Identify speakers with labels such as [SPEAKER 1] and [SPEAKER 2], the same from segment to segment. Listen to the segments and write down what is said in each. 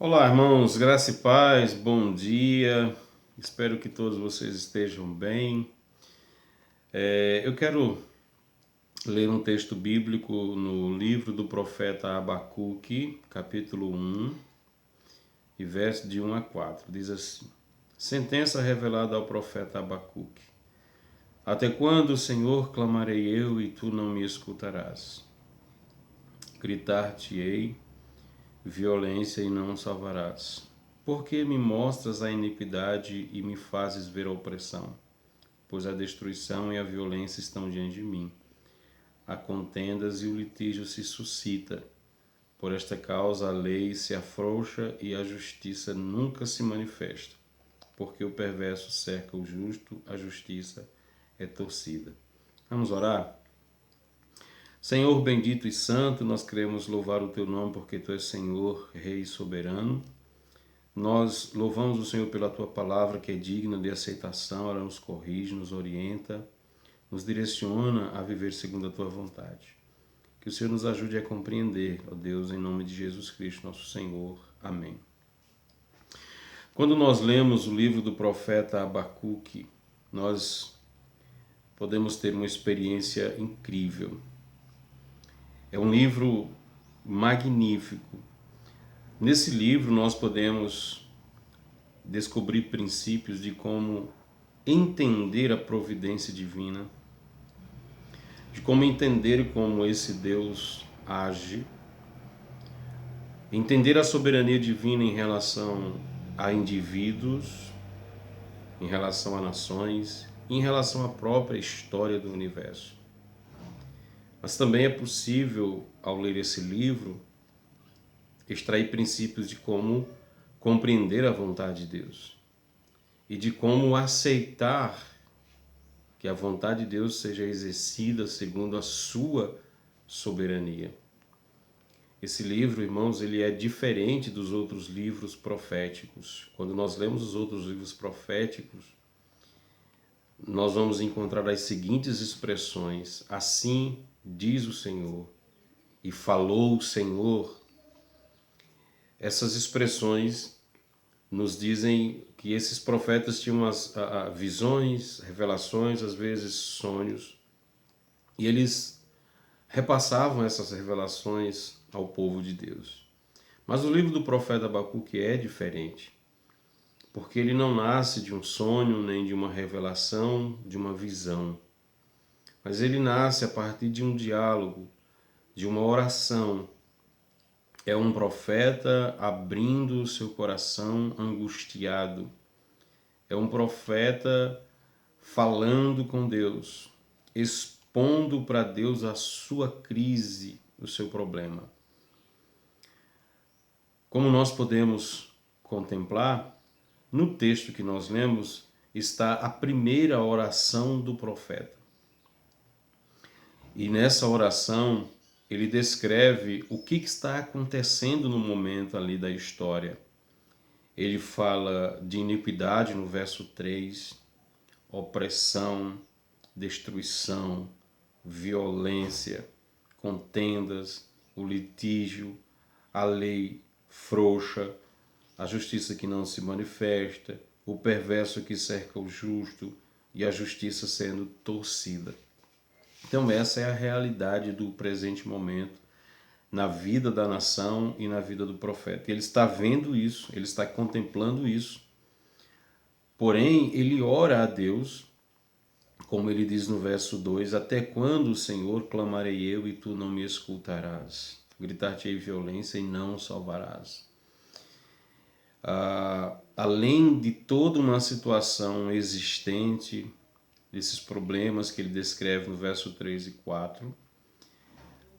[SPEAKER 1] Olá, irmãos, graça e paz, bom dia. Espero que todos vocês estejam bem. Eu quero ler um texto bíblico no livro do profeta Abacuque, capítulo 1, e verso de 1 a 4. Diz assim: Sentença revelada ao profeta Abacuque. Até quando, Senhor, clamarei eu e tu não me escutarás? Gritar-te-ei violência e não salvarás. Por que me mostras a iniquidade e me fazes ver a opressão? Pois a destruição e a violência estão diante de mim. Há contendas e o litígio se suscita. Por esta causa a lei se afrouxa e a justiça nunca se manifesta. Porque o perverso cerca o justo, a justiça é torcida. Vamos orar? Senhor bendito e santo, nós queremos louvar o teu nome porque tu és Senhor, Rei soberano. Nós louvamos o Senhor pela tua palavra que é digna de aceitação, ela nos corrige, nos orienta, nos direciona a viver segundo a tua vontade. Que o Senhor nos ajude a compreender, ó Deus, em nome de Jesus Cristo, nosso Senhor. Amém. Quando nós lemos o livro do profeta Abacuque, nós podemos ter uma experiência incrível. É um livro magnífico. Nesse livro nós podemos descobrir princípios de como entender a providência divina, de como entender como esse Deus age, entender a soberania divina em relação a indivíduos, em relação a nações, em relação à própria história do universo. Mas também é possível, ao ler esse livro, extrair princípios de como compreender a vontade de Deus e de como aceitar que a vontade de Deus seja exercida segundo a sua soberania. Esse livro, irmãos, ele é diferente dos outros livros proféticos. Quando nós lemos os outros livros proféticos, nós vamos encontrar as seguintes expressões: assim diz o Senhor, e falou o Senhor. Essas expressões nos dizem que esses profetas tinham as visões, revelações, às vezes sonhos, e eles repassavam essas revelações ao povo de Deus. Mas o livro do profeta Abacuque é diferente, porque ele não nasce de um sonho, nem de uma revelação, de uma visão, mas ele nasce a partir de um diálogo, de uma oração. É um profeta abrindo o seu coração angustiado. É um profeta falando com Deus, expondo para Deus a sua crise, o seu problema. Como nós podemos contemplar, no texto que nós lemos está a primeira oração do profeta. E nessa oração ele descreve o que está acontecendo no momento ali da história. Ele fala de iniquidade no verso 3, opressão, destruição, violência, contendas, o litígio, a lei frouxa, a justiça que não se manifesta, o perverso que cerca o justo e a justiça sendo torcida. Então essa é a realidade do presente momento na vida da nação e na vida do profeta. Ele está vendo isso, ele está contemplando isso. Porém, ele ora a Deus, como ele diz no verso 2, até quando, Senhor, clamarei eu e tu não me escutarás? Gritar-te-ei violência e não salvarás. Além de toda uma situação existente, desses problemas que ele descreve no verso 3 e 4,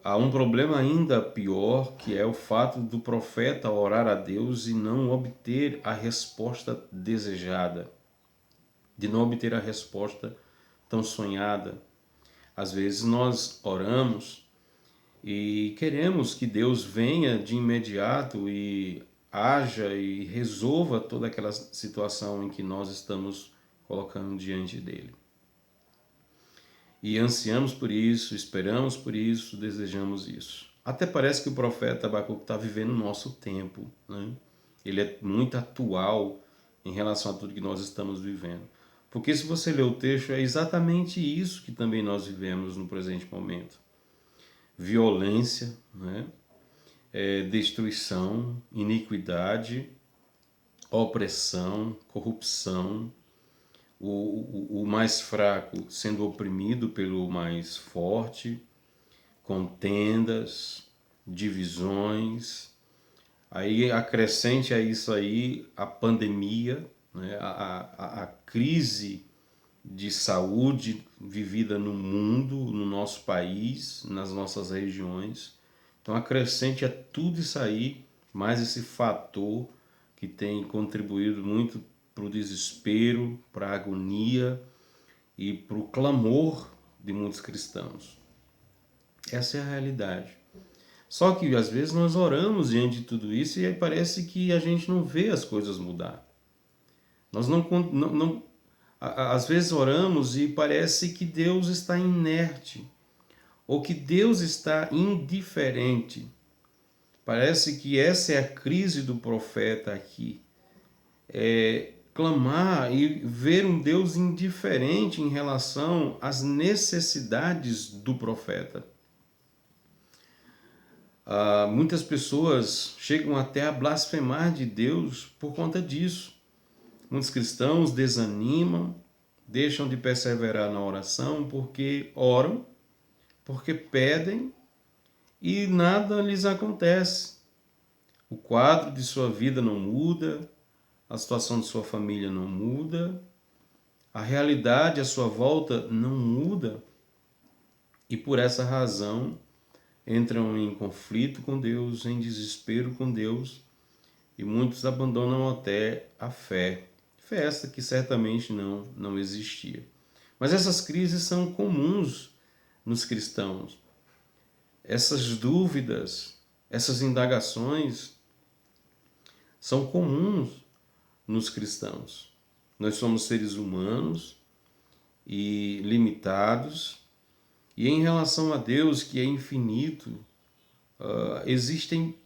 [SPEAKER 1] há um problema ainda pior, que é o fato do profeta orar a Deus e não obter a resposta desejada, de não obter a resposta tão sonhada. Às vezes nós oramos e queremos que Deus venha de imediato e haja e resolva toda aquela situação em que nós estamos colocando diante dele. E ansiamos por isso, esperamos por isso, desejamos isso. Até parece que o profeta Abacuque está vivendo o nosso tempo, né? ele é muito atual em relação a tudo que nós estamos vivendo. Porque se você ler o texto, é exatamente isso que também nós vivemos no presente momento. Violência, né? Destruição, iniquidade, opressão, corrupção, o mais fraco sendo oprimido pelo mais forte, contendas, divisões. Aí acrescente a isso aí a pandemia, né? a crise de saúde vivida no mundo, no nosso país, nas nossas regiões. Então acrescente a tudo isso aí, mais esse fator que tem contribuído muito para o desespero, para a agonia e para o clamor de muitos cristãos. Essa é a realidade. Só que às vezes nós oramos diante de tudo isso e aí parece que a gente não vê as coisas mudar. Nós às vezes oramos e parece que Deus está inerte ou que Deus está indiferente. Parece que essa é a crise do profeta aqui. Clamar e ver um Deus indiferente em relação às necessidades do profeta. Muitas pessoas chegam até a blasfemar de Deus por conta disso. Muitos cristãos desanimam, deixam de perseverar na oração porque oram, porque pedem e nada lhes acontece. O quadro de sua vida não muda, a situação de sua família não muda, a realidade à sua volta não muda e por essa razão entram em conflito com Deus, em desespero com Deus e muitos abandonam até a fé. Fé essa que certamente não existia. Mas essas crises são comuns nos cristãos. Essas dúvidas, essas indagações são comuns nos cristãos. Nós somos seres humanos e limitados, e em relação a Deus, que é infinito, existem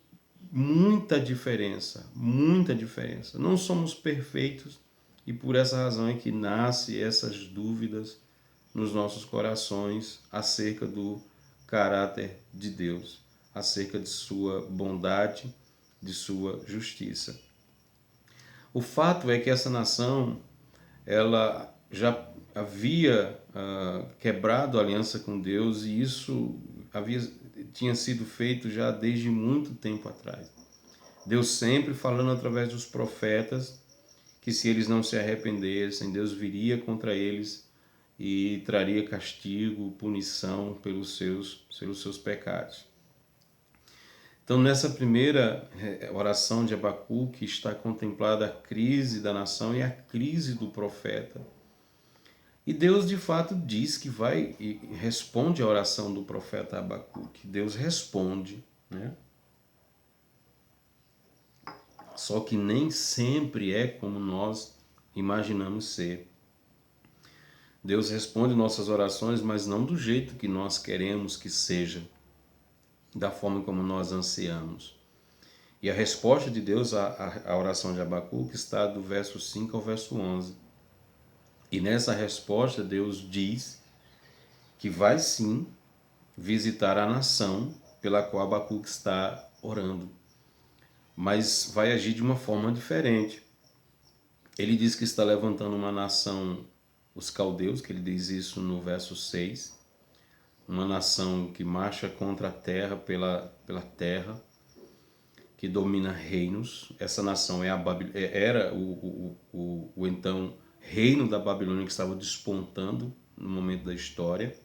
[SPEAKER 1] muita diferença, muita diferença. Não somos perfeitos e por essa razão é que nascem essas dúvidas nos nossos corações acerca do caráter de Deus, acerca de sua bondade, de sua justiça. O fato é que essa nação, ela já havia quebrado a aliança com Deus e isso tinha sido feito já desde muito tempo atrás. Deus sempre falando através dos profetas que se eles não se arrependessem, Deus viria contra eles e traria castigo, punição pelos seus pecados. Então, nessa primeira oração de Abacuque está contemplada a crise da nação e a crise do profeta. E Deus, de fato, diz que vai e responde à oração do profeta Abacuque. Deus responde, né? Só que nem sempre é como nós imaginamos ser. Deus responde nossas orações, mas não do jeito que nós queremos que seja, da forma como nós ansiamos. E a resposta de Deus à oração de Abacuque está do verso 5 ao verso 11. E nessa resposta Deus diz que vai sim visitar a nação pela qual Abacuque está orando, mas vai agir de uma forma diferente. Ele diz que está levantando uma nação, os caldeus, que ele diz isso no verso 6, uma nação que marcha contra a terra pela terra, que domina reinos. Essa nação era o então reino da Babilônia que estava despontando no momento da história.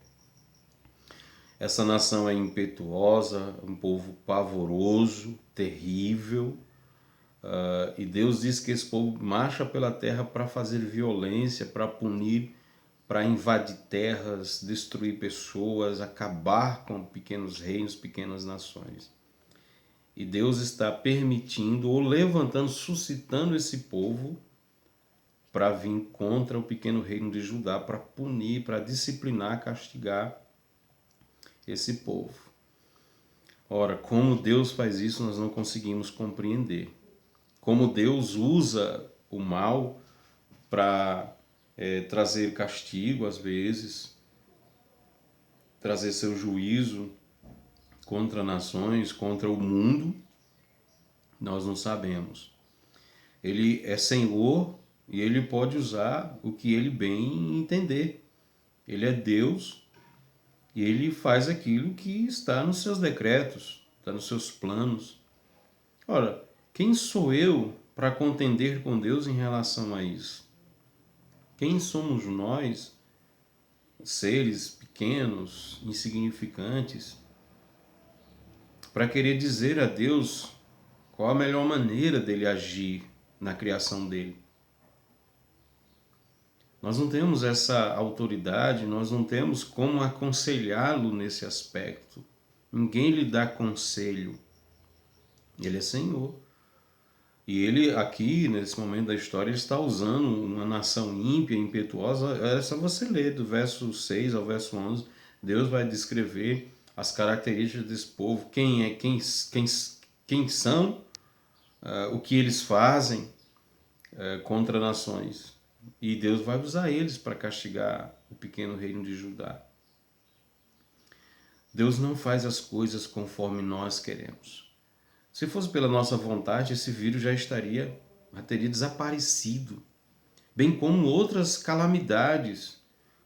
[SPEAKER 1] Essa nação é impetuosa, um povo pavoroso, terrível, e Deus diz que esse povo marcha pela terra para fazer violência, para punir, para invadir terras, destruir pessoas, acabar com pequenos reinos, pequenas nações. E Deus está permitindo ou levantando, suscitando esse povo para vir contra o pequeno reino de Judá, para punir, para disciplinar, castigar esse povo. Ora, como Deus faz isso, nós não conseguimos compreender. como Deus usa o mal para trazer castigo às vezes, trazer seu juízo contra nações, contra o mundo, nós não sabemos. Ele é Senhor e ele pode usar o que ele bem entender. Ele é Deus e ele faz aquilo que está nos seus decretos, está nos seus planos. Ora, quem sou eu para contender com Deus em relação a isso? Quem somos nós, seres pequenos, insignificantes, para querer dizer a Deus qual a melhor maneira dele agir na criação dele? Nós não temos essa autoridade, nós não temos como aconselhá-lo nesse aspecto. Ninguém lhe dá conselho. Ele é Senhor. E ele aqui, nesse momento da história, ele está usando uma nação ímpia, impetuosa. É só você ler do verso 6 ao verso 11. Deus vai descrever as características desse povo, quem são, o que eles fazem contra nações. E Deus vai usar eles para castigar o pequeno reino de Judá. Deus não faz as coisas conforme nós queremos. Se fosse pela nossa vontade, esse vírus já teria desaparecido. Bem como outras calamidades,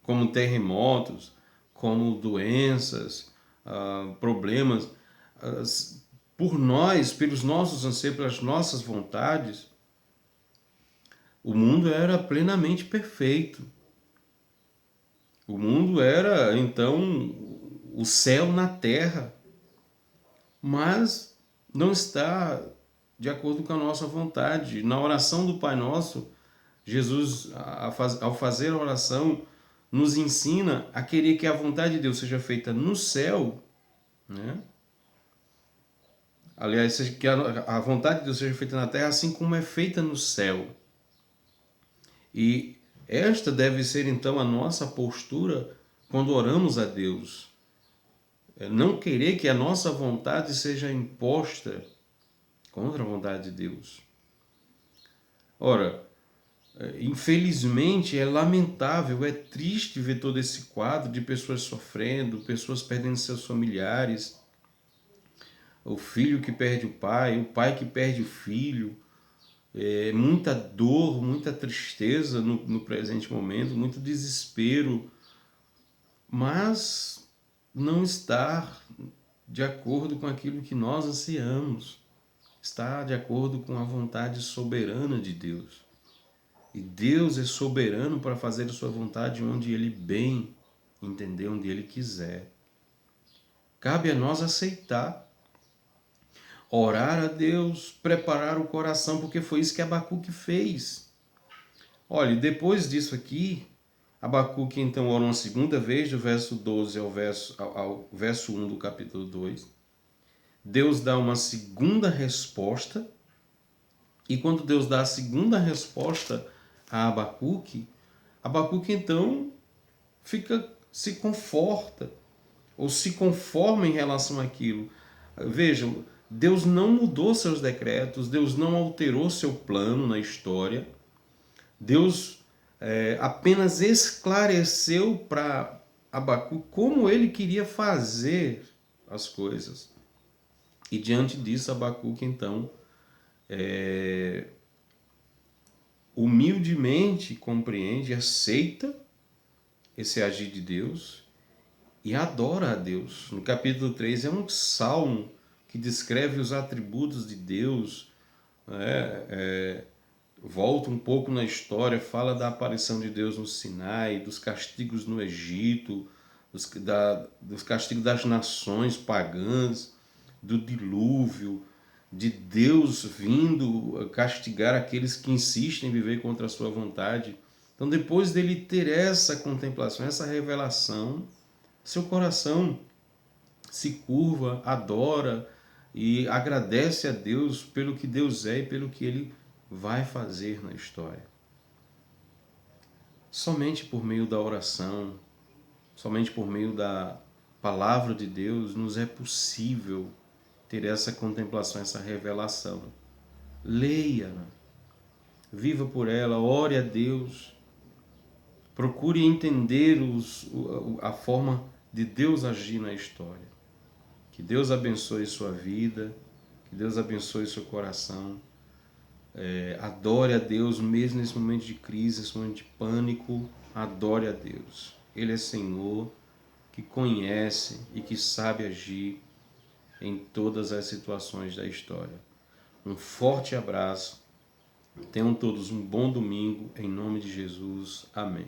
[SPEAKER 1] como terremotos, como doenças, problemas. Por nós, pelos nossos anseios, pelas nossas vontades, o mundo era plenamente perfeito. O mundo era, então, o céu na terra. Mas não está de acordo com a nossa vontade. Na oração do Pai Nosso, Jesus, ao fazer a oração, nos ensina a querer que a vontade de Deus seja feita no céu, né? Aliás, que a vontade de Deus seja feita na terra, assim como é feita no céu. E esta deve ser então a nossa postura quando oramos a Deus. Não querer que a nossa vontade seja imposta contra a vontade de Deus. Ora, infelizmente é lamentável, é triste ver todo esse quadro de pessoas sofrendo, pessoas perdendo seus familiares, o filho que perde o pai que perde o filho, muita dor, muita tristeza no presente momento, muito desespero, mas não estar de acordo com aquilo que nós ansiamos, está de acordo com a vontade soberana de Deus. E Deus é soberano para fazer a sua vontade onde Ele bem entender, onde Ele quiser. Cabe a nós aceitar, orar a Deus, preparar o coração, porque foi isso que Abacuque fez. Olha, depois disso aqui, Abacuque então ora uma segunda vez, do verso 12 ao verso 1 do capítulo 2. Deus dá uma segunda resposta, e quando Deus dá a segunda resposta a Abacuque, Abacuque então se conforta, ou se conforma em relação àquilo. Vejam, Deus não mudou seus decretos, Deus não alterou seu plano na história, Deus apenas esclareceu para Abacuque como ele queria fazer as coisas. E diante disso, Abacuque então humildemente compreende, aceita esse agir de Deus e adora a Deus. No capítulo 3 é um salmo que descreve os atributos de Deus, volta um pouco na história, fala da aparição de Deus no Sinai, dos castigos no Egito, dos castigos das nações pagãs, do dilúvio, de Deus vindo castigar aqueles que insistem em viver contra a sua vontade. Então, depois dele ter essa contemplação, essa revelação, seu coração se curva, adora e agradece a Deus pelo que Deus é e pelo que Ele vai fazer na história. Somente por meio da oração, somente por meio da palavra de Deus, nos é possível ter essa contemplação, essa revelação. leia-na, viva por ela, ore a Deus, procure entender a forma de Deus agir na história. Que Deus abençoe sua vida, que Deus abençoe seu coração. Adore a Deus mesmo nesse momento de crise, nesse momento de pânico. Adore a Deus. Ele é Senhor, que conhece e que sabe agir em todas as situações da história. Um forte abraço. Tenham todos um bom domingo, em nome de Jesus. Amém.